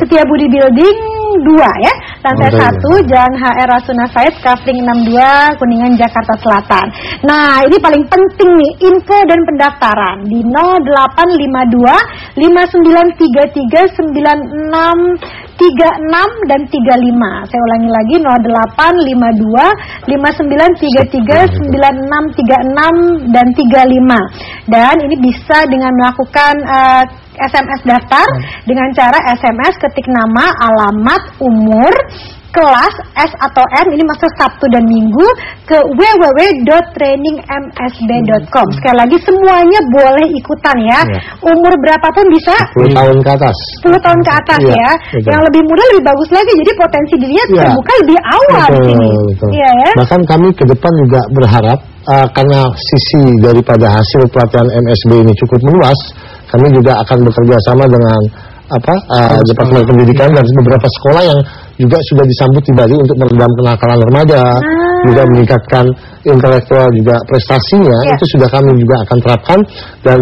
Setiabudi Building 2 ya, lantai 1, Jalan HR Rasuna Said, Kafling 62, Kuningan, Jakarta Selatan. Nah, ini paling penting nih, info dan pendaftaran di 0852 5933 9636 dan 35. Saya ulangi lagi, 0852 5933 9636 dan 35. Dan ini bisa dengan melakukan SMS daftar dengan cara SMS ketik nama, alamat, umur, kelas, S atau M, ini masuk Sabtu dan Minggu ke www.trainingmsb.com. Sekali lagi, semuanya boleh ikutan ya. Umur berapapun bisa. 10 tahun ke atas. 10 tahun ke atas ya. Yang lebih muda lebih bagus lagi. Jadi potensi dirinya terbuka lebih awal di sini. Iya ya. Bahkan kami ke depan juga berharap karena sisi daripada hasil pelatihan MSB ini cukup meluas, kami juga akan bekerja sama dengan Departemen Pendidikan dan beberapa sekolah yang juga sudah disambut di Bali untuk meredam kenakalan remaja, juga meningkatkan intelektual juga prestasinya. Itu sudah kami juga akan terapkan, dan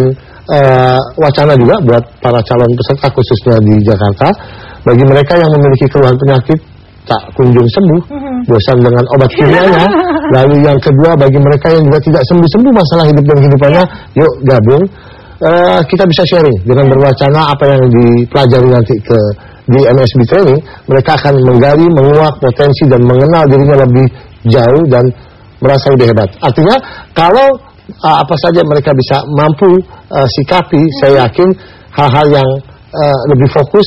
wacana juga buat para calon peserta khususnya di Jakarta, bagi mereka yang memiliki keluhan penyakit tak kunjung sembuh, bosan dengan obat kimianya. Lalu yang kedua, bagi mereka yang juga tidak sembuh-sembuh masalah hidup dan kehidupannya, yuk gabung. Kita bisa sharing dengan berwacana apa yang dipelajari nanti di MSB Training. Mereka akan menggali, menguak potensi dan mengenal dirinya lebih jauh dan merasa lebih hebat. Artinya kalau apa saja mereka bisa mampu sikapi, saya yakin hal-hal yang lebih fokus,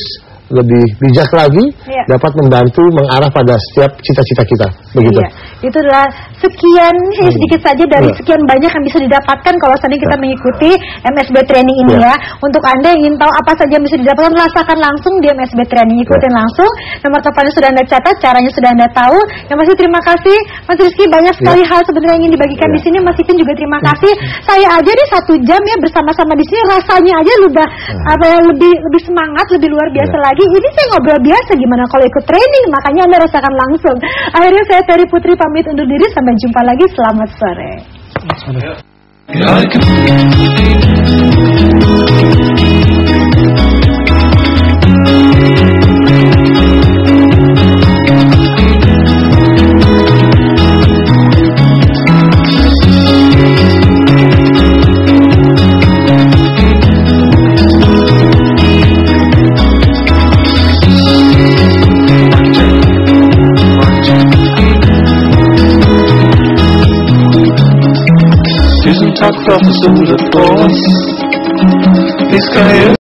lebih bijak lagi, dapat membantu mengarah pada setiap cita-cita kita. Begitu. Itu adalah sekian sedikit saja dari sekian banyak yang bisa didapatkan kalau seandainya kita mengikuti MSB Training ini ya. Untuk Anda yang ingin tahu apa saja yang bisa didapatkan, rasakan langsung di MSB Training, ikutin langsung. Nomor teleponnya sudah Anda catat, caranya sudah Anda tahu. Yang masih terima kasih Mas Rizky, banyak sekali hal sebenarnya yang ingin dibagikan di sini. Mas Ipin juga terima kasih. Saya aja nih 1 jam ya bersama-sama di sini, rasanya aja udah lebih semangat, lebih luar biasa lagi. Ini saya ngobrol biasa, gimana kalau ikut training? Makanya Anda rasakan langsung. Akhirnya saya Terry Putri pamit undur diri, sampai jumpa lagi. Selamat sore. Tusen takk for at du stoler på oss. Vi skal gjøre